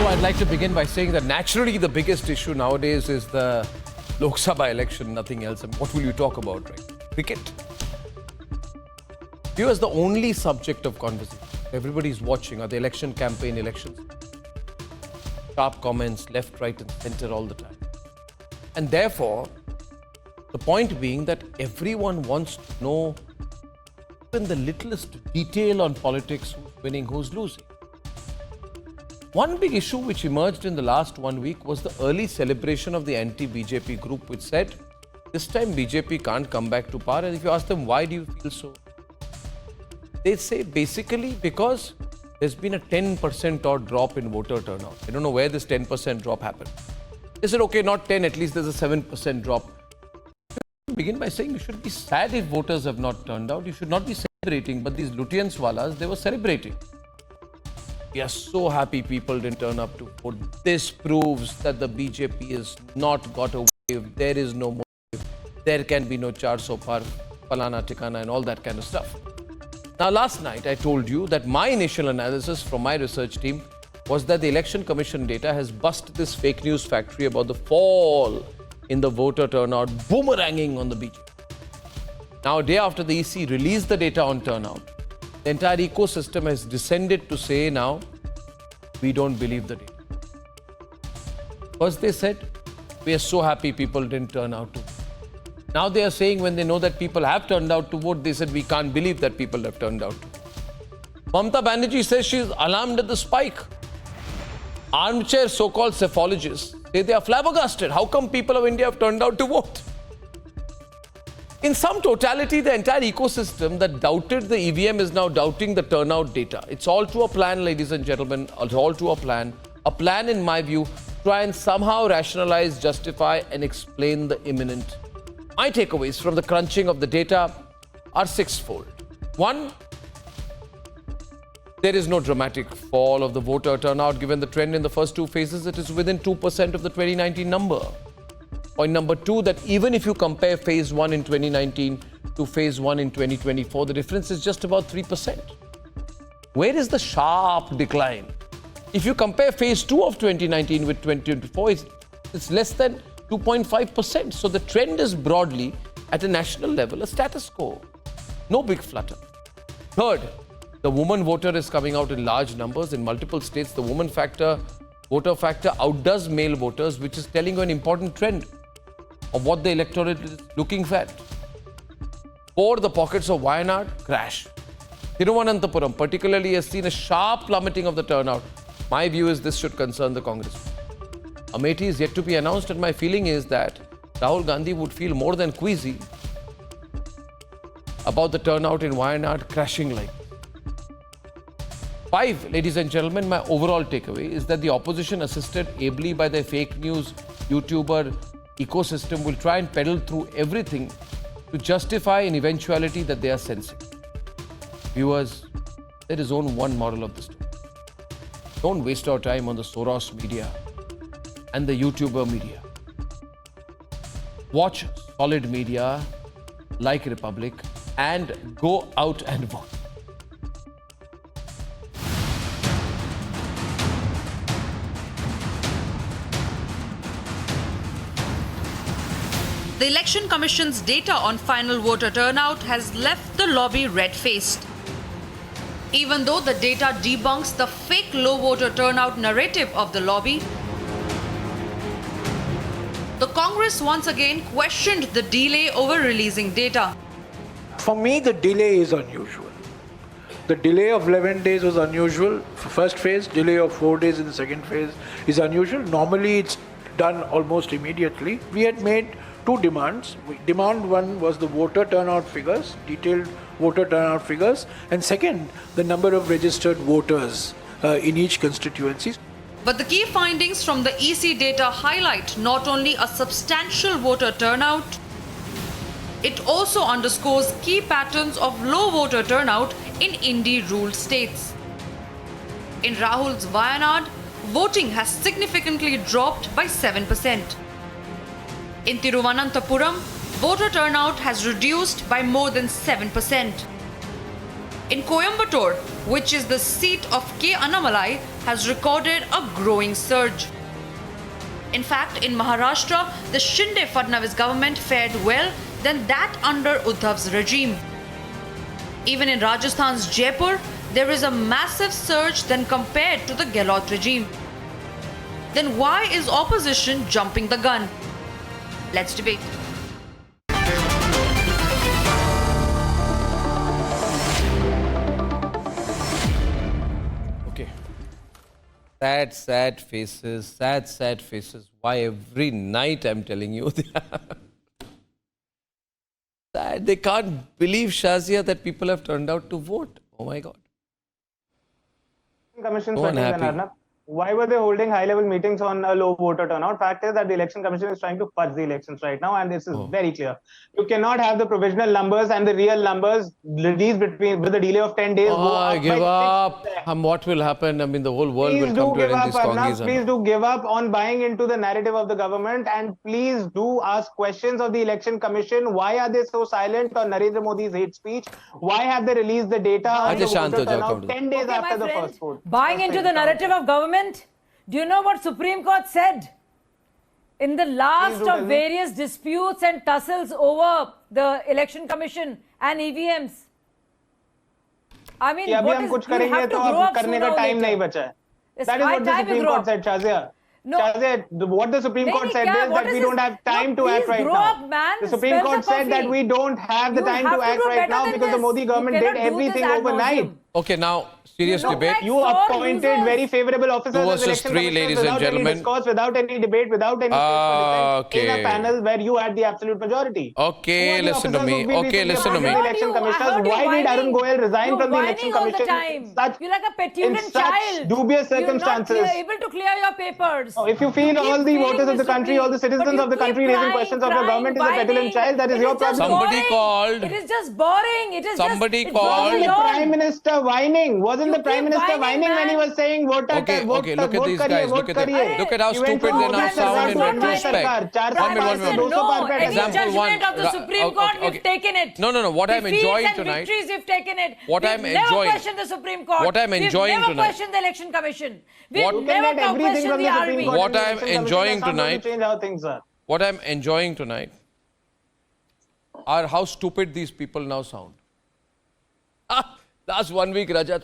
I'd like to begin by saying that naturally the biggest issue nowadays is the Lok Sabha election, nothing else. And what will you talk about, right? Cricket. Here is the only subject of conversation. Everybody's watching are the election campaign, elections. Sharp comments, left, right and center all the time. And therefore, the point being that everyone wants to know even the littlest detail on politics, who's winning, who's losing. One big issue which emerged in the last 1 week was the early celebration of the anti-BJP group, which said, this time BJP can't come back to power. And if you ask them, why do you feel so? They say basically because there's been a 10% odd drop in voter turnout. I don't know where this 10% drop happened. They said, okay, not 10, at least there's a 7% drop. Begin by saying you should be sad if voters have not turned out. You should not be celebrating, but these Lutyens walas, they were celebrating. We are so happy people didn't turn up to vote. This proves that the BJP has not got a wave. There is no more wave. There can be no char so far, falana tikana and all that kind of stuff. Now last night I told you that my initial analysis from my research team was that the Election Commission data has bust this fake news factory about the fall in the voter turnout, boomeranging on the BJP. Now, a day after the EC released the data on turnout, the entire ecosystem has descended to say now, we don't believe the data. First they said, we are so happy people didn't turn out to vote. Now they are saying when they know that people have turned out to vote, they said, we can't believe that people have turned out to vote. Mamata Banerjee says she is alarmed at the spike. Armchair so-called psephologists say they are flabbergasted. How come people of India have turned out to vote? In some totality, the entire ecosystem that doubted the EVM is now doubting the turnout data. It's all to a plan, ladies and gentlemen, it's all to a plan. A plan, in my view, to try and somehow rationalize, justify and explain the imminent. My takeaways from the crunching of the data are sixfold. One, there is no dramatic fall of the voter turnout. Given the trend in the first two phases, it is within 2% of the 2019 number. Point number two, that even if you compare phase 1 in 2019 to phase 1 in 2024, the difference is just about 3%. Where is the sharp decline? If you compare phase 2 of 2019 with 2024, it's less than 2.5%. So the trend is broadly, at a national level, a status quo. No big flutter. Third, the woman voter is coming out in large numbers. In multiple states, the woman voter factor outdoes male voters, which is telling you an important trend of what the electorate is looking at. Four, the pockets of Wayanad crash. Thiruvananthapuram particularly has seen a sharp plummeting of the turnout. My view is this should concern the Congress. Amethi is yet to be announced, and my feeling is that Rahul Gandhi would feel more than queasy about the turnout in Wayanad crashing like. 5, ladies and gentlemen, my overall takeaway is that the opposition, assisted ably by their fake news YouTuber ecosystem, will try and peddle through everything to justify an eventuality that they are sensing. Viewers, there is only one moral of the story. Don't waste our time on the Soros media and the YouTuber media. Watch solid media like Republic and go out and vote. The Election Commission's data on final voter turnout has left the lobby red-faced. Even though the data debunks the fake low voter turnout narrative of the lobby, the Congress once again questioned the delay over releasing data. For me, the delay is unusual. The delay of 11 days was unusual for first phase. Delay of 4 days in the second phase is unusual. Normally, it's done almost immediately. We had made two demands. Demand one was the voter turnout figures, detailed voter turnout figures, and second, the number of registered voters in each constituency. But the key findings from the EC data highlight not only a substantial voter turnout, it also underscores key patterns of low voter turnout in Indi-ruled states. In Rahul's Wayanad, voting has significantly dropped by 7%. In Thiruvananthapuram, voter turnout has reduced by more than 7%. In Coimbatore, which is the seat of K. Annamalai, has recorded a growing surge. In fact, in Maharashtra, the Shinde-Fadnavis government fared well than that under Uddhav's regime. Even in Rajasthan's Jaipur, there is a massive surge than compared to the Gehlot regime. Then why is opposition jumping the gun? Let's debate. Okay. Sad, sad faces, sad, sad faces. Why every night I'm telling you they are sad. They can't believe, Shazia, that people have turned out to vote. Oh my God. Commission So sweating then, unhappy. Arnab. Why were they holding high-level meetings on a low voter turnout? Fact is that the Election Commission is trying to fudge the elections right now, and this is very clear. You cannot have the provisional numbers and the real numbers released with a delay of 10 days. Go up Give by up. 6%. What will happen? I mean, the whole world Please will do come to give an end. up, These Arnab. corgis are Please not. do give up on buying into the narrative of the government, and please do ask questions of the Election Commission. Why are they so silent on Narendra Modi's hate speech? Why have they released the data on Ajay, the shant ho voter jao, turnout come to 10 days Okay, my after the friend, first vote? buying into the narrative of government, do you know what Supreme Court said? In the last Please do tell of me. various disputes and tussles over the Election Commission and EVMs. I mean, कि अभी what हम is, कुछ you करेंगे have to तो grow अब up करने sooner का or time नहीं later. बचा है. It's That is high what the time we Supreme grow Court up. said, Shazia. No. Shazia, what the Supreme Court said Kya? is What that we is don't this? have time No, to act please right grow now. up, man. The Supreme Spell the Court said that coffee. we don't have the You time have to to act do right better now than because the this. Modi You government cannot did do everything this ad overnight. nauseum. Okay, now, serious look debate. like You sore appointed losers. very favorable officers Two as versus election three, commissioners ladies and without any gentlemen. discourse, without any debate, without any space for dissent in Okay. a panel where you had the absolute majority. Who Okay, are the listen to officers me. who've been Okay, recently listen to me. appointed election commissioners? Why did Arun Goyal resign You're from the whining election all the commission time. in such, You're like a in petulant such child. dubious You're not circumstances? able to clear your papers. Oh, if you feel keep all the feeling voters of the this country, all the supreme, but citizens you of the keep country raising crying, questions of your crying, government is a petulant whining. child, that is It your is just problem. Somebody boring. called. It is just boring. It is Somebody just, called. Wasn't the It's all Prime Minister whining? Wasn't You the Prime keep Minister whining, whining when he man. was saying vote Okay, look at these guys. Look at them. Look at how He went stupid from they now Modi sound Sarkar in to Arnab retrospect. Sarkar. 4 One minute, साल one से minute. 200 पार No, पे any example judgment of the Ra- Supreme okay, Court, okay. we've taken it. No, no, no. What I'm Defeats enjoying and tonight. victories, we've taken it. What We've I'm never enjoying- questioned the Supreme Court. what I'm enjoying We've never tonight- questioned the Election Commission. We've What- You can never get everything questioned from the the Supreme army. Court. What and the I'm election commission. enjoying That's not going tonight- to change how things are. What I'm enjoying tonight are how stupid these people now sound. Last 1 week, Rajat,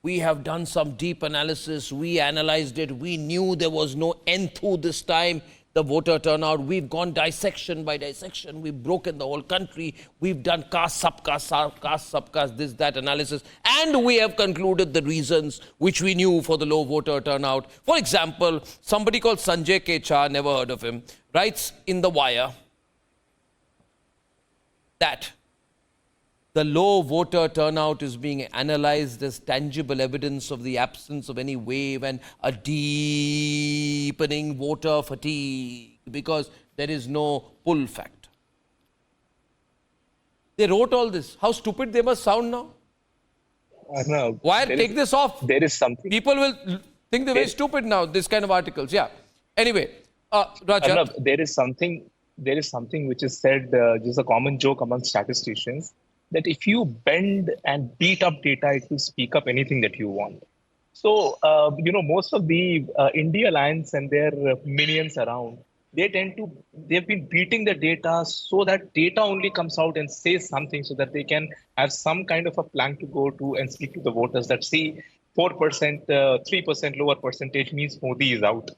we have done some deep analysis. We analyzed it. We knew there was no enthu this time. The voter turnout, we've gone dissection by dissection. We've broken the whole country. We've done caste, subcaste, this, that analysis. And we have concluded the reasons which we knew for the low voter turnout. For example, somebody called Sanjay Kecha, never heard of him, writes in The Wire that the low voter turnout is being analyzed as tangible evidence of the absence of any wave and a deepening voter fatigue because there is no pull factor. They wrote all this. How stupid they must sound now. No, Why take this off? There is something. People will think they're very stupid now, this kind of articles. Yeah. Anyway, Rajat. Arnab, there is something which is said, just a common joke among statisticians, that if you bend and beat up data, it will speak up anything that you want. So, most of the India Alliance and their minions around, they've been beating the data so that data only comes out and says something so that they can have some kind of a plank to go to and speak to the voters that see 4%, 3% lower percentage means Modi is out.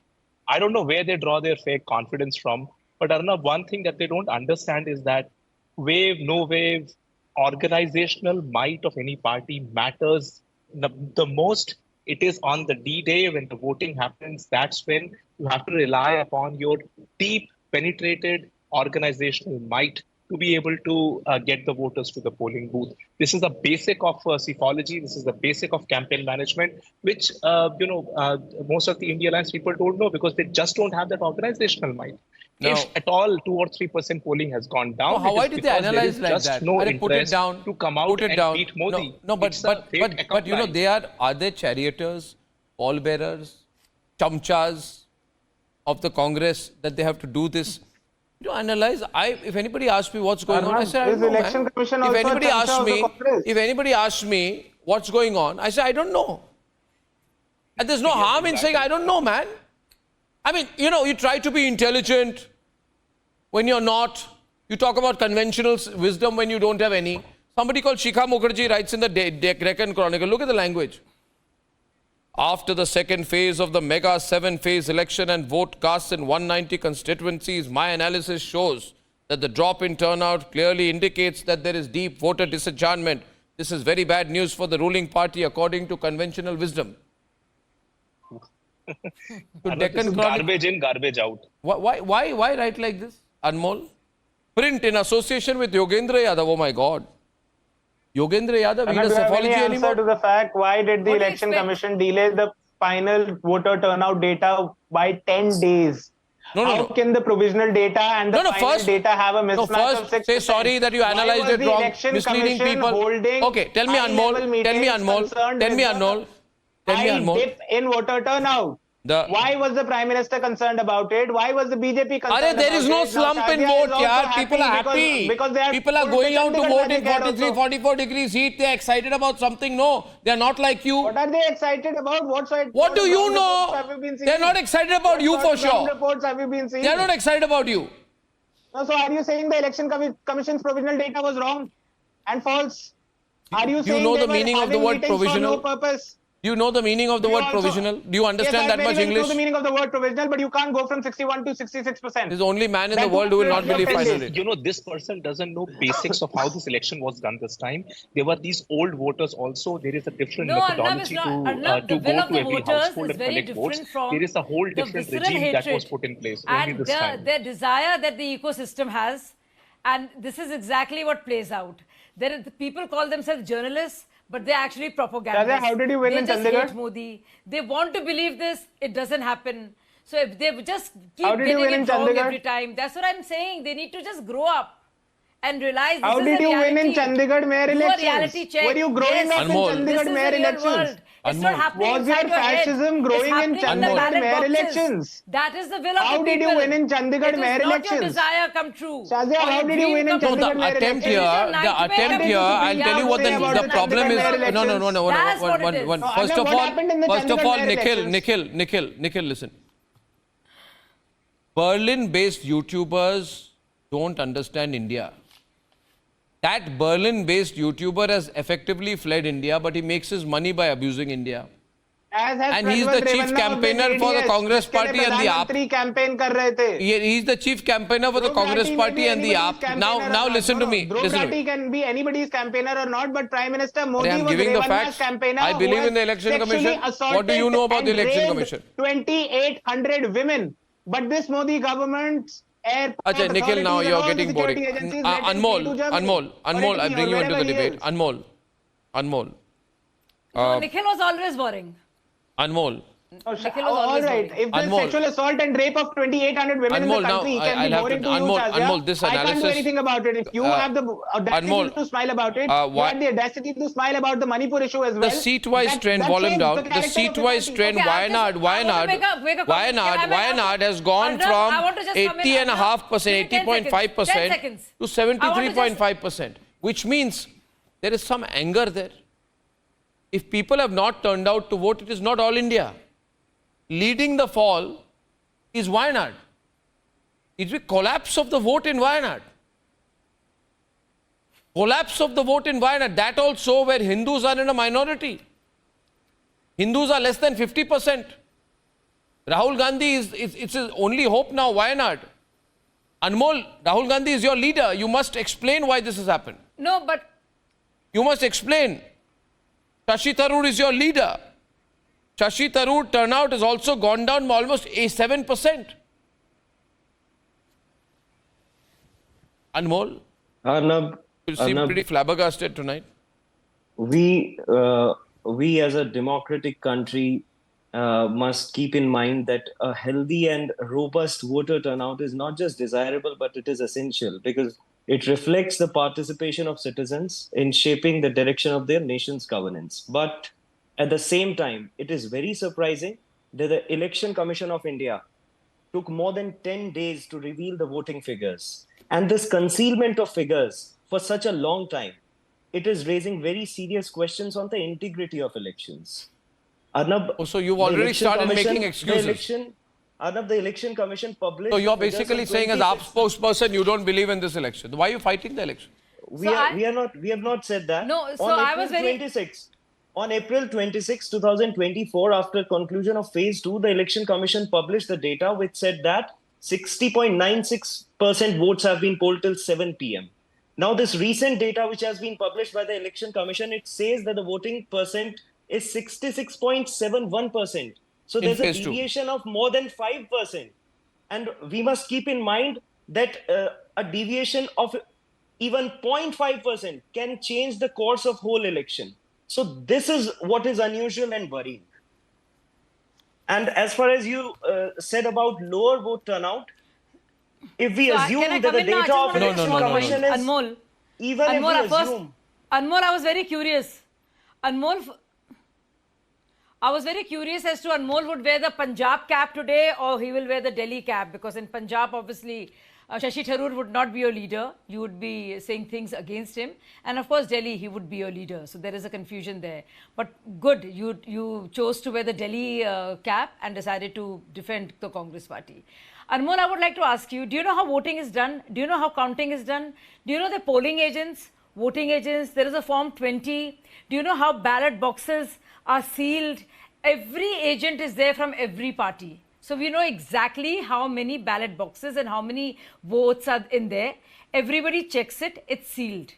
I don't know where they draw their fake confidence from, but Arnab, one thing that they don't understand is that wave, no wave, organizational might of any party matters the most. It is on the D-Day when the voting happens. That's when you have to rely upon your deep, penetrated organizational might to be able to get the voters to the polling booth. This is the basic of psephology. This is the basic of campaign management, which most of the India Alliance people don't know because they just don't have that organizational might. Now, if at all 2 or 3% polling has gone down, No, why did they analyze like just that? no Arre, put it interest down. to come out Put it and down. beat Modi. No, It's a fake but you know, accomplice. are they charioteers, pallbearers, chamchas of the Congress that they have to do this? You know, analyze. If anybody asks me what's going on, I say, I don't Is know, election man. commission If also a anybody chamcha asks of the me, Congress? if anybody asks me what's going on? I say, I don't know. And there's no harm in saying, I don't know, man. I mean, you know, you try to be intelligent when you're not. You talk about conventional wisdom when you don't have any. Somebody called Shikha Mukherjee writes in the Deccan Chronicle, look at the language. After the second phase of the mega 7-phase election and vote cast in 190 constituencies, my analysis shows that the drop in turnout clearly indicates that there is deep voter disenchantment. This is very bad news for the ruling party according to conventional wisdom. To Deccan Chronicle, garbage in, garbage out. why write like this, Anmol? Print in association with Yogendra Yadav, oh my God. Yogendra Yadav, he does Do you have any psephology answer anymore? to the fact why did the What do you election expect? commission delay the final voter turnout data by 10 days? How can the provisional data and the final data have a mismatch of 6%? Say sorry that you analyzed it wrong, misleading people. Okay, tell me Anmol, tell me Anmol. Dip in voter turnout. Why was the Prime Minister concerned about it? Why was the BJP concerned about it? There is no slump in vote, yaar. People are happy. happy. People are going out to vote in 43, 44 degrees heat. They are excited about something. No, they are not like you. What are they excited about? What do you know? They are not excited about you for sure. Reports have you been seeing? They are not excited about you. No, so are you saying the election commission's provisional data was wrong and false? Are you saying know they the were meaning of the having word meetings provisional? for no purpose? Do you know the meaning of the word provisional? Do you understand that much English? I know the meaning of the word provisional, but you can't go from 61 to 66%. There's the only man in the world who will not believe finally. You know, this person doesn't know basics of how this election was done this time. There were these old voters also. There is a different methodology Arnab, to the will go of to the every voters household is and very collect votes. different from There is a whole the different visceral regime that hatred was put in place only and this time. their desire that the ecosystem has, and this is exactly what plays out. The people call themselves journalists, but they're actually propagandists. How did you win they in just Chandigarh? hate Modi. They want to believe this. It doesn't happen. So if they just keep How did you getting win in it wrong Chandigarh? every time, that's what I'm saying. They need to just grow up and realize How this did is a you reality. win in Chandigarh mayor Do a elections? reality check. Were you growing up in Anmol. This Chandigarh is mayor the real elections? world. It's not Anmol. happening Was inside your your head. fascism growing It's in happening on the Chandigarh ballot mayor boxes. elections? That is the will of How the did people. you win in Chandigarh It is mayor not elections? your desire come true. Shazia, Or how your did you dream win in come No, true. Chandigarh mayor attempt elections? here, I'll tell you what the problem is. No. That's what it is. First of what happened in the all, Chandigarh mayor Nikhil, listen. Berlin-based YouTubers don't understand India. That Berlin-based YouTuber has effectively fled India, but he makes his money by abusing India. And he's the chief campaigner for the Congress Party and the AAP. campaign कर रहे थे. He's the chief campaigner for the Congress Party and the AAP. Now listen to me. Listen to me. can be anybody's campaigner or not, but Prime Minister Modi I'm was giving the Revanna's facts. campaigner. I believe who in the has Election sexually Commission. What do assaulted you know about the and Election raped Commission? 2,800 women. But this Modi government, Achha, Nikhil, now you're getting boring. Anmol, I'll bring you into the debate. Anmol. So Nikhil was always boring. Anmol. Nikhil was all always right. boring. If there's Anmol. sexual assault and rape of 2,800 women Anmol, in the country, now it can I'll be have more to- into Anmol, you, Shazia. Anmol, this I can't do analysis- anything about it. If you have the audacity Anmol, to smile about it, you why- had the audacity to smile about the Manipur issue as well. The seat-wise trend, That volume changed down. the The character of seat-wise party. trend, Okay, I want to make a comment. Wayanad has gone Arnab, I want to from just come in, 80.5%, Arnab. Give me 10 80.5% seconds. to 73.5%, which means there is some anger there. If people have not turned out to vote, it is not all India. Leading the fall is Wayanad. It's the collapse of the vote in Wayanad. Collapse of the vote in Wayanad. That also where Hindus are in a minority. Hindus are less than 50%. Rahul Gandhi it's his only hope now, Wayanad. Anmol, Rahul Gandhi is your leader. You must explain why this has happened. No, but You must explain. Shashi Tharoor is your leader. Shashi Tharoor turnout has also gone down by almost 7%. Anmol, Arnab, you seem Arnab, pretty flabbergasted tonight. we as a democratic country must keep in mind that a healthy and robust voter turnout is not just desirable, but it is essential because it reflects the participation of citizens in shaping the direction of their nation's governance. But at the same time, it is very surprising that the Election Commission of India took more than 10 days to reveal the voting figures. And this concealment of figures for such a long time it is raising very serious questions on the integrity of elections. Arnab, Oh, so you've the already election started making commission- excuses. Arnab, the election commission published. So you're the figures basically on saying, as 26. AAP spokesperson, you don't believe in this election. Why are you fighting the election? We So have not said that. No, so on I April was very- 26, on April 26, 2024, after conclusion of phase 2, the election commission published the data which said that 60.96% votes have been polled till 7 p.m. Now, this recent data which has been published by the election commission, it says that the voting percent is 66.71%. So there's a phase two. deviation of more than 5%. And we must keep in mind that a deviation of even 0.5% can change the course of whole election. So this is what is unusual and worrying. And as far as you said about lower vote turnout, if we So assume can I that come the in now? I data just of want to make election a small commission point. is, Anmol, even if Anmol, we first, assume, Anmol, I was very curious. Anmol, I was very curious as to Anmol would wear the Punjab cap today or he will wear the Delhi cap, because in Punjab, obviously, Shashi Tharoor would not be your leader. You would be saying things against him. And of course, Delhi, he would be your leader. So there is a confusion there. But good, you chose to wear the Delhi cap and decided to defend the Congress party. Anmol, I would like to ask you, do you know how voting is done? Do you know how counting is done? Do you know the polling agents, voting agents? There is a Form 20. Do you know how ballot boxes are sealed? Every agent is there from every party. So we know exactly how many ballot boxes and how many votes are in there. Everybody checks it, it's sealed.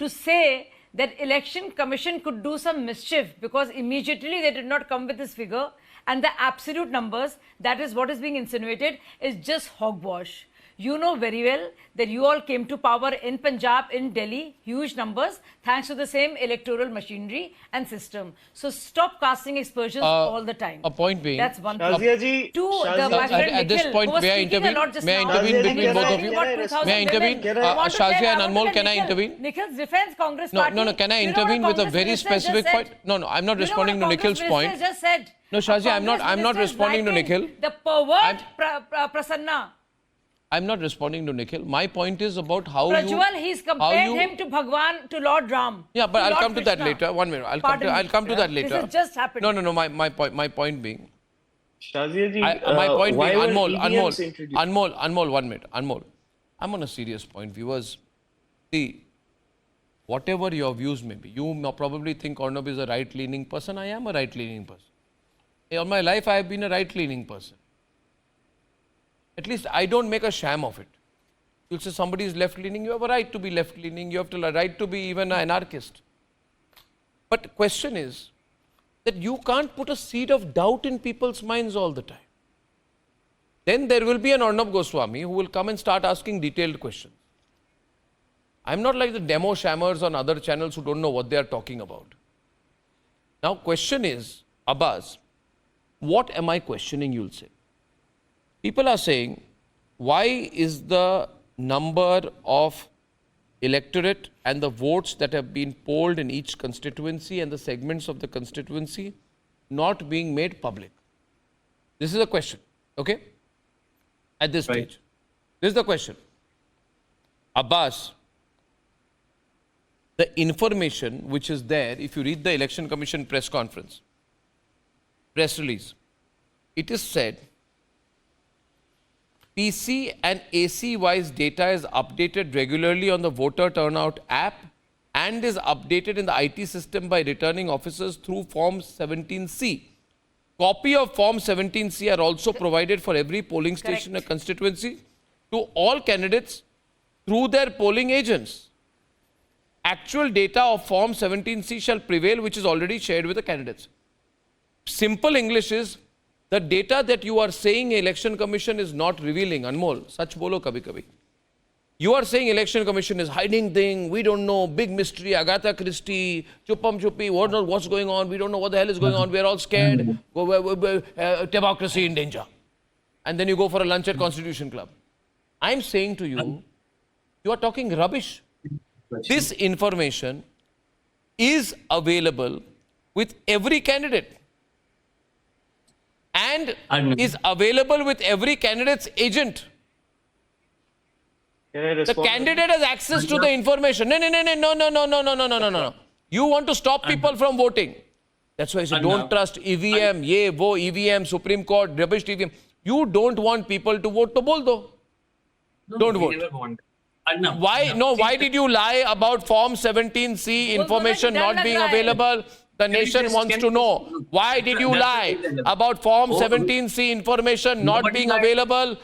To say that election commission could do some mischief because immediately they did not come with this figure and the absolute numbers, that is what is being insinuated, is just hogwash. You know very well that you all came to power in Punjab, in Delhi, huge numbers, thanks to the same electoral machinery and system. So stop casting aspersions all the time. A point being, That's one thing. Shazia ji, Two, Shazia my ji, friend at this Nikhil, point, who was may I speaking a intervene? lot just May I now. intervene Shazia ji, between both of you? You got 2,000 May I intervene? women. I want to Shazia tell- and I want Anmol, to tell can I Nikhil, intervene? Nikhil's defense Congress No, party. no, no. Can I You know what intervene with a Congress very minister just specific said? point? No, no. I'm not You know responding to what Nikhil's Congress point. minister just said? No, Shazia, I'm not Congress responding to minister is Nikhil. liking the pervert Prasanna. I'm not responding to Nikhil. My point is about how you... Prajwal, he's compared him to Bhagwan, to Lord Ram. Yeah, but to I'll Lord come to that Krishna. later. 1 minute. I'll Pardon come me. to that later. This has just happened. No. My point being... Shazia ji, my point being, why were Anmol, EVMs introduced? Anmol, 1 minute. Anmol, I'm on a serious point. Viewers, see, whatever your views may be, you probably think Arnab is a right-leaning person. I am a right-leaning person. All my life, I have been a right-leaning person. At least I don't make a sham of it. You'll say somebody is left-leaning, you have a right to be left-leaning, you have a right to be even an anarchist. But the question is that you can't put a seed of doubt in people's minds all the time. Then there will be an Arnab Goswami who will come and start asking detailed questions. I'm not like the demo shammers on other channels who don't know what they are talking about. Now, question is, Abbas, what am I questioning, you'll say? People are saying, why is the number of electorate and the votes that have been polled in each constituency and the segments of the constituency not being made public? This is a question, okay? At this stage. This is the question. Abbas, the information which is there, if you read the Election Commission press conference, press release, it is said PC and AC wise data is updated regularly on the voter turnout app and is updated in the IT system by returning officers through Form 17C. Copy of Form 17C are also provided for every polling station or constituency to all candidates through their polling agents. Actual data of Form 17C shall prevail, which is already shared with the candidates. Simple English is, the data that you are saying Election Commission is not revealing, Anmol, sach bolo kabhi kabhi. You are saying Election Commission is hiding thing, we don't know, big mystery, Agatha Christie, chupam chupi, what's going on, we don't know what the hell is going on, we're all scared, democracy in danger. And then you go for a lunch at Constitution Club. I'm saying to you, you are talking rubbish. This information is available with every candidate and is available with every candidate's agent. Can I The respond? candidate has access to the information. No. You want to stop people from voting. That's why I say don't trust EVM, EVM, Supreme Court, rubbish EVM. You don't want people to vote. To bol do. Don't vote. Never want. Arnab, Why? No, why did you lie about Form 17C information not being available? The nation wants to know. Why did you lie about Form 17C information not being available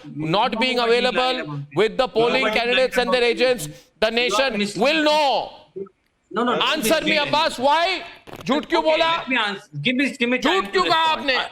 with the polling candidates and their agents? The nation will know. No. Answer me, Abbas. Why? झूठ क्यों बोला? Let me answer. Give me time झूठ to क्यों कहा respond. आपने?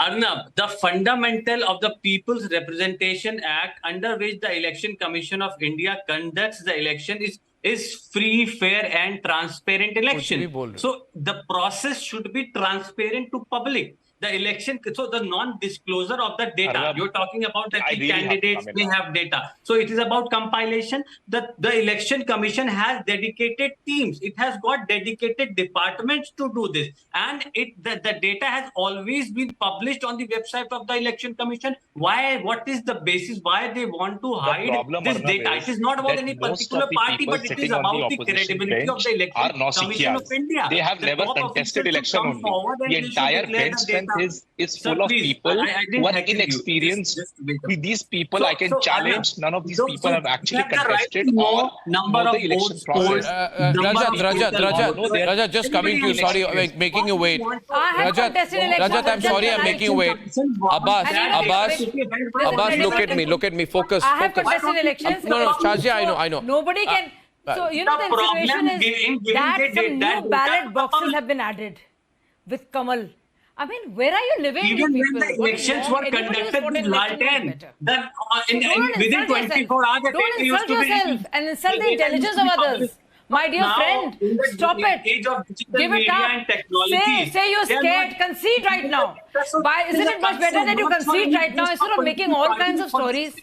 Arnab, the fundamental of the People's Representation Act, under which the Election Commission of India conducts the election, is free, fair, and transparent election. So the process should be transparent to public. The election, so the non-disclosure of the data. Arnab, You're talking about that the really candidates may have data. So it is about compilation. The Election Commission has dedicated teams. It has got dedicated departments to do this. And the data has always been published on the website of the Election Commission. Why? What is the basis? Why they want to hide problem, this Arnab, data? is It is not about that any most particular of the party, people but it is sitting on about the the opposition credibility of the bench are Election Commission of Nausikias. India. They have The never top contested officials should election come only. forward and The they should entire declare bench the strength data. is Sir, full of please, people I didn't who are heckle you. inexperienced. Just wait. With these people, I can challenge. Arnab, None of these so people have actually you have the right contested to know or number know of the election votes polled, process. Rajat, just coming to you. Sorry, I'm making you wait. I have contested elections. Rajat, I'm sorry, I'm making you wait. Abbas, look at me, focus. I have contested elections. No, Shazia, I know. Nobody can. So, the problem insinuation in is that giving some that new data ballot to boxes public. have been added with Kamal. I mean, where are you living, Even you when people? the What is elections wrong? were Anybody who's conducted voted with election knows Lalten, better. that Don't within insult 24 hours, the Don't data used insult to be yourself and insult the data intelligence used to of be others. published. My dear Now, friend, in the stop it. age of digital Give it media up. and technology, Say you're they are scared. not- Concede right now. So Isn't there's it a much better concern that you not for concede any right now just instead for of making all political kinds of stories?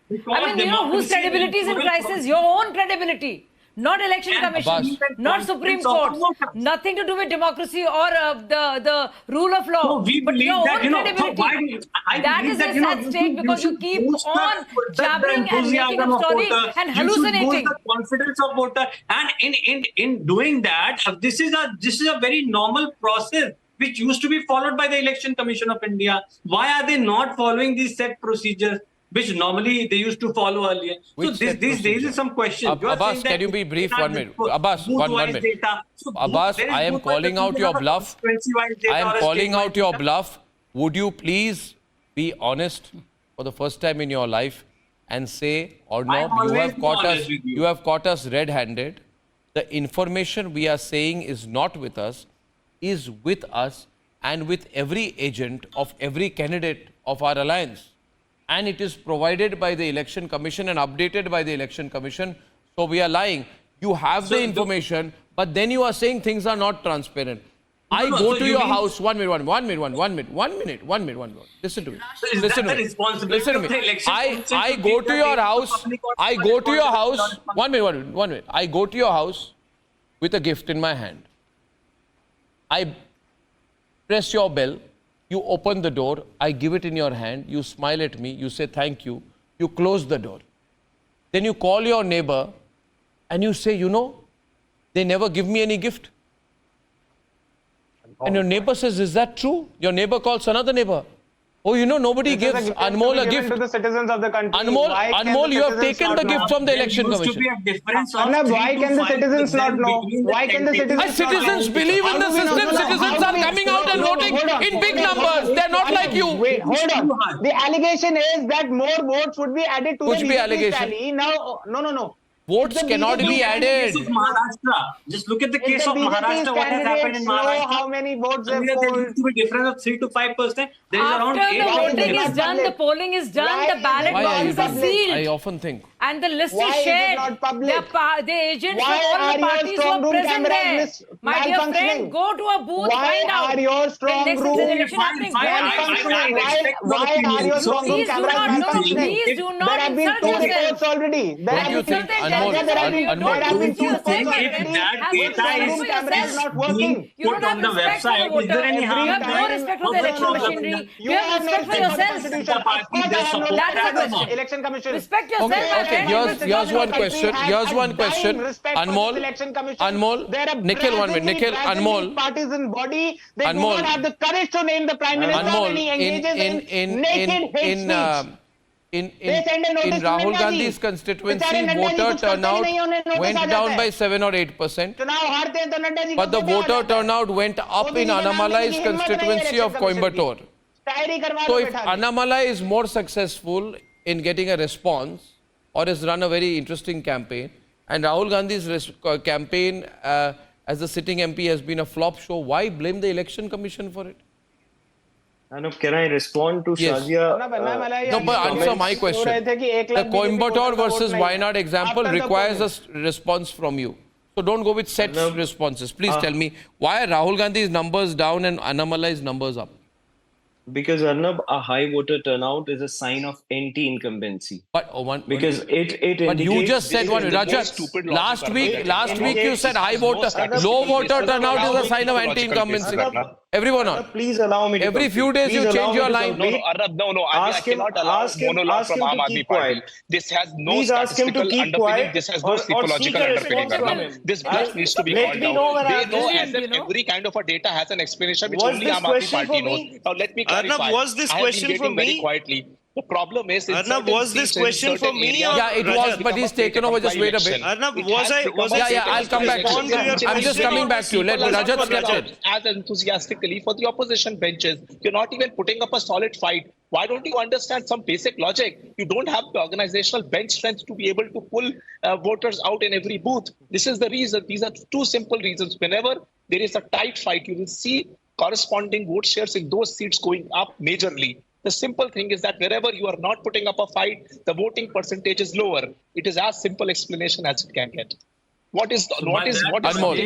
Because I mean, whose democracy credibility is in will crisis? Your own credibility. Not election And commission, Abbas. not Supreme Confidence of Court, voters. nothing to do with democracy or the rule of law. So we but believe your that, own credibility. That is at stake because you keep on jabbering and making up stories and hallucinating. You should boost the confidence of voter, and in doing that, this is a very normal process which used to be followed by the Election Commission of India. Why are they not following these set procedures, which normally they used to follow earlier? Which So this raises some questions. You are Abbas, saying that can you be brief? they can't 1 minute. disclose Abbas, one booth-wise minute. data. So Abbas, there is I am booth-wise calling data, out your not bluff. constituency-wise data I or am a calling state-wise out your data. bluff. Would you please be honest for the first time in your life and say, Arnab, I'm always honest with you. you have caught us red-handed. The information we are saying is not with us, is with us and with every agent of every candidate of our alliance. And it is provided by the Election Commission and updated by the Election Commission. So we are lying. You have the information, but then you are saying things are not transparent. I go to your house. 1 minute. Listen to me. Is Listen that to me. the responsibility Listen to of the me. Election Commission I to go give to that your data to house. public or I somebody go to your called house. the- 1 minute. I go to your house with a gift in my hand. I press your bell. You open the door. I give it in your hand. You smile at me. You say thank you. You close the door. Then you call your neighbor and you say, they never give me any gift. And your neighbor says, is that true? Your neighbor calls another neighbor. Oh, nobody This is gives a gift Anmol to a be given gift. to the citizens of the country. Anmol, Why can Anmol, the you have citizens taken not the gift know? from the There Election used to Commission. be a difference of Arnab, 3 why to can the 5% citizens not know? between the Why can the candidates. citizens not Citizens know? believe in the How do we know? system. No, Citizens how are do we- coming out and no, voting hold on. in big Hold on. numbers. They're not like you. Wait, hold on. The allegation is that more votes would be added to Which the be BJP allegation? tally. Now, no. Votes The cannot BJP be added. Case of Maharashtra. Just look at the If case the of BJP's Maharashtra. What has happened in candidates know Maharashtra? how many votes they've Earlier, there used polled. to be difference of 3 to 5%. There is around After the 8%. voting is not done, the public? polling is done, Why the is ballot it Why are you boxes are doing sealed. this? I often think. And the list Why is is it shared. not public? The agents Why from all are the your parties who strong are room present cameras there. My dear friend, malfunctioning? go to a booth, Why find out. are your strong When next is room an election Fine, happening, fine. go I and malfunctioning? respect your Why are opinion. your So strong room please do cameras not, no, malfunctioning? please do There not have been insult 2 yourself. reports already. There Don't have you been think, Insult the Anmol, There have been Anmol, two don't you polls think on if Friday, that have data some is respect for camera is yourself. not working. You put don't on have the respect for the website, is there voter. any You harm have no there? respect for What's the the election problem? machinery. You You have have no respect for respect for the yourself. Constitution. Of Party, course, they I have no support That is respect the for the question. Election Commission. Respect yourself, Okay, my okay. friend. Here's one question. Here's one question. Respect for Anmol, this Election Commission. Anmol, There are Nikhil, 1 minute. Nikhil, Anmol, partisan body. They do Anmol. not have the courage to name the Prime Minister, Anmol, and he engages in naked hate speech. in They send a notice to Rahul Nadda Gandhi's ji. constituency, बेचारे Nadda ji voter कुछ करते turnout नहीं, उन्हें notice went आ जाता down है। by 7 or 8%. चुनाव हारते हैं तो नड्डा जी But the गुस्से में आ voter जाते हैं। turnout went up Modi in जी के नाम Annamalai's लेने की हिम्मत नहीं है constituency of election commission की। Coimbatore. शायरी करवा So लो if बैठा के। Annamalai is more successful in getting a response or has run a very interesting campaign, and Rahul Gandhi's campaign as the sitting MP has been a flop show, why blame the election commission for it? Arnab, can I respond to Yes. Shazia? No, but answer my question. The Coimbatore versus Wayanad example requires a response from you. So don't go with set responses. Please tell me, why are Rahul Gandhi's numbers down and Annamalai's numbers up? Because Arnab, a high voter turnout is a sign of anti-incumbency. But Because it But you indicates- just said one, This is the most Rajat. stupid Last logic, week, Arnab. last week you said high voter, statistical low basis. voter turnout is a Arnab, sign of logical anti-incumbency. basis, Arnab. Everyone on. Arnab, please allow me to Every complete. few days Please you allow change me your to line. complete. No, I cannot allow monologue ask from him Aam to Aadmi keep Party. quiet. This has no Please ask him to statistical keep underpinning. quiet This has no or seek psychological a underpinning. response from Arnab. him. This bluff needs to be Let called me know out. when They I know listen, as if every kind of a data has an explanation which Was only this Aam Aadmi question Party for knows. me? Now let me Arnab, clarify. was this I have question been for waiting very me? quietly. The problem is in Arnab, certain was this seats in question for certain me areas, or Yeah, it has was, become but he's a fake taken over. Just wait a bit. election. Arnab, It was has I- become was a I Yeah, fake yeah, I'll come back to election. you. I'm just coming back to you. Let People are Rajat not step coming in. out as enthusiastically for the opposition benches. You're not even putting up a solid fight. Why don't you understand some basic logic? You don't have the organizational bench strength to be able to pull voters out in every booth. This is the reason. These are two simple reasons. Whenever there is a tight fight, you will see corresponding vote shares in those seats going up majorly. The simple thing is that wherever you are not putting up a fight, the voting percentage is lower. It is as simple explanation as it can get. What is something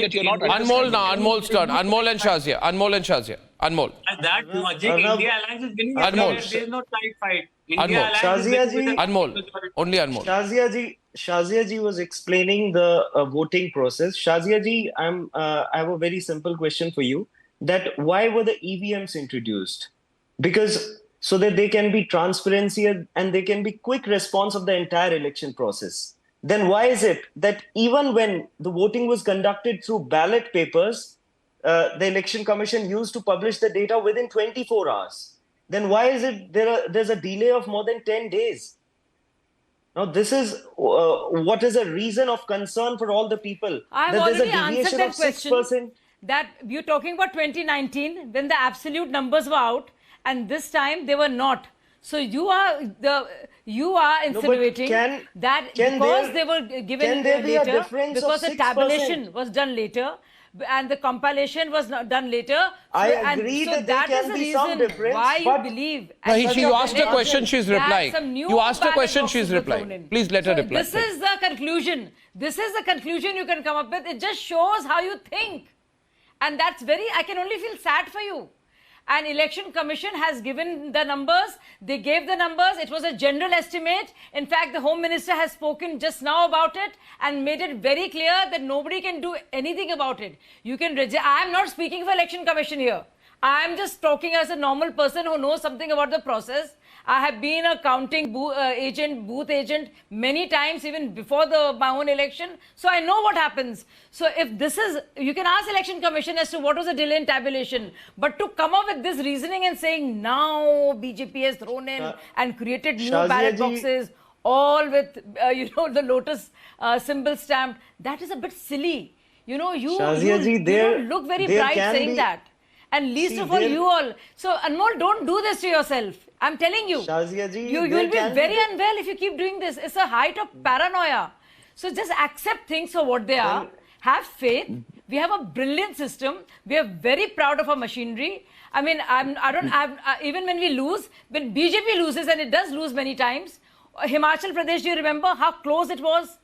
that you're not Anmol now, Anmol's turn. Anmol and Shazia. Anmol. That logic, Arnab, India Alliance is winning. Anmol. There is no tight fight. India Anmol. Alliance is Shazia winning with ji. a Anmol. majority. Only Anmol. Shazia ji was explaining the voting process. Shazia ji, I have a very simple question for you. That why were the EVMs introduced? Because so that they can be transparency and they can be quick response of the entire election process. Then why is it that even when the voting was conducted through ballot papers, the election commission used to publish the data within 24 hours? Then why is it there's a delay of more than 10 days? Now, this is what is a reason of concern for all the people. I've that there's a already answered deviation that of question. 6%. That you're talking about 2019 when the absolute numbers were out, and this time they were not. So you are insinuating can that there- because they were given can there be a later, difference of because the 6%? tabulation was done later and the compilation was not done later. I and agree so that there that can is the be some reason difference, why you but- believe. No, and you such asked a question, she's that replying. some new You asked a ballot question, boxes she's were replying. thrown in. Please let her reply. This is the conclusion. This is the conclusion you can come up with. It just shows how you think. And that's I can only feel sad for you. An election commission has given the numbers. They gave the numbers. It was a general estimate. In fact, the Home Minister has spoken just now about it and made it very clear that nobody can do anything about it. You can I am not speaking for election commission here. I am just talking as a normal person who knows something about the process. I have been a counting booth agent many times, even before my own election. So I know what happens. So if this is, you can ask election commission as to what was the delay in tabulation. But to come up with this reasoning and saying now BJP has thrown in and created new Shazia ballot ji- boxes, all with, the lotus symbol stamped, that is a bit silly. You Shazia ji, you don't look very there bright can saying be- that. And least See, of all, there- you all. So, Anmol, don't do this to yourself. I'm telling you. Shazia ji, You'll there be can very be- unwell if you keep doing this. It's a height of paranoia. So, just accept things for what they are. Have faith. We have a brilliant system. We are very proud of our machinery. I mean, even when we lose, when BJP loses, and it does lose many times, Himachal Pradesh, do you remember how close it was?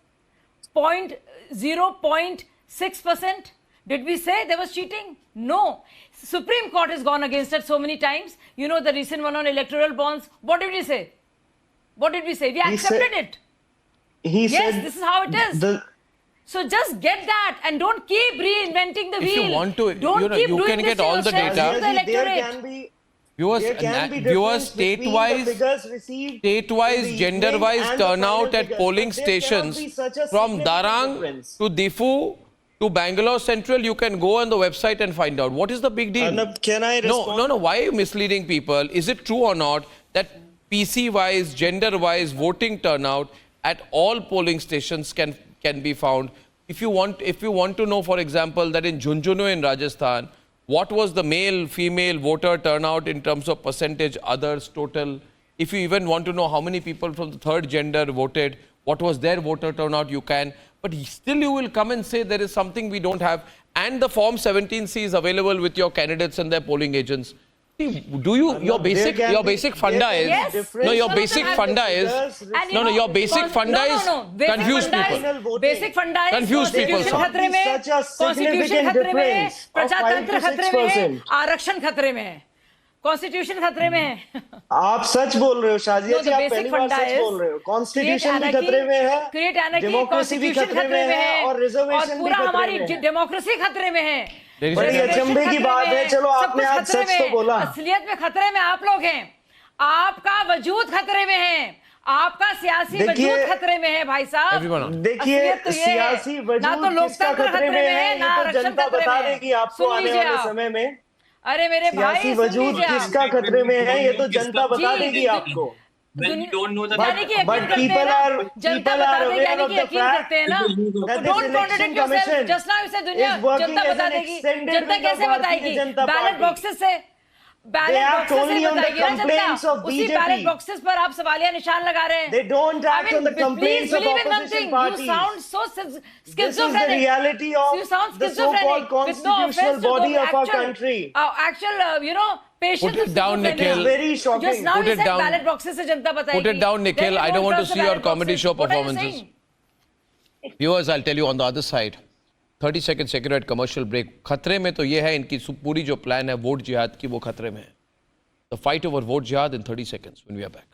0.6%. Did we say there was cheating? No. Supreme Court has gone against it so many times. The recent one on electoral bonds. What did we say? We accepted it. he Yes, said this is how it is. So just get that and don't keep reinventing the If wheel. you want to, don't you know, keep you doing can this get to all the yourself, data. to the there electorate. can be Viewers, difference between the state-wise, figures received in state-wise, the gender-wise evening and the turnout final at figures, polling but there cannot stations be such a from significant Darang difference. to Diffu to Bangalore Central. You can go on the website and find out. What is the big deal? Arnab, can I respond? No. Why are you misleading people? Is it true or not that PC-wise, gender-wise voting turnout at all polling stations can be found? If you want to know, for example, that in Jhunjhunu in Rajasthan, what was the male-female voter turnout in terms of percentage, others, total? If you even want to know how many people from the third gender voted, what was their voter turnout, you can. But still you will come and say there is something we don't have. And the Form 17C is available with your candidates and their polling agents. See, do you, your basic funda is, Yes. no, your Some of basic them have funda the is, And no, your basic funda is confuse people. Basic funda is Confuse people, Constitution sir. खतरे में, Such a Constitution significant खतरे में है, difference of प्रजातंत्र 5 to खतरे में है, 6%. आरक्षण खतरे में है, Constitution खतरे में है. आप सच बोल रहे हो शाजिया No, जी, the आप basic पहली बार funda सच is बोल रहे हो. create कॉन्स्टिट्यूशन भी anarchy, खतरे में है, create anarchy, डेमोक्रेसी भी Constitution खतरे में है और और रिजर्वेशन भी पूरा खतरे हमारी में है. डेमोक्रेसी खतरे में है. Ladies and बड़ी gentlemen, अचंभे की बात है. चलो सब आपने कुछ आज खतरे सच में तो है. बोला. असलियत में खतरे में आप लोग हैं. आपका वजूद खतरे में है. आपका सियासी वजूद खतरे में है भाई साहब. Everyone. देखिए असलियत तो ये है. सियासी वजूद ना तो किसका लोकतंत्र खतरे में है, ना ये तो आरक्षण जनता खतरे बता में है. देगी आपको सुन आने लीजिए वाले आप. समय में. अरे मेरे भाई सियासी सुन वजूद लीजिए आप. किसका खतरे में है, ये तो जनता बता जी, देगी आपको. When you don't know the यानी कि यकीन But करते हैं people ना, are जनता people बता are देगी, aware यानी of कि the यकीन fact करते हैं ना. that Don't this contradict election yourself. commission Just now you said दुनिया is working जनता as बता an देगी. extended जनता wing of कैसे Bharatiya बताएगी? Janata ballot Party. बॉक्सेस से बैलेट act बॉक्सेस only से on the बताएगी ना complaints Janata. of उसी BJP. बैलेट बॉक्सेस पर आप सवालिया निशान लगा रहे हैं. They don't act on the complaints please of believe in one opposition thing. parties. You sound so This is the schizophrenic. reality of You sound the schizophrenic. so-called with no offense constitutional to body the of our actual- country. Actual, patience. Put it down, schizophrenia. Nikhil. Very shocking. Just now Put you it said down. ballot boxes से जनता बताएगी. Put it down, Nikhil. Then you I don't want to trust the see your ballot comedy boxes. show What are you performances. saying? Viewers, I'll tell you on the other side. 30 seconds secured commercial break. खतरे में तो ये है इनकी पूरी जो plan है vote जिहाद की वो खतरे में है. The fight over vote jihad in 30 seconds when we are back.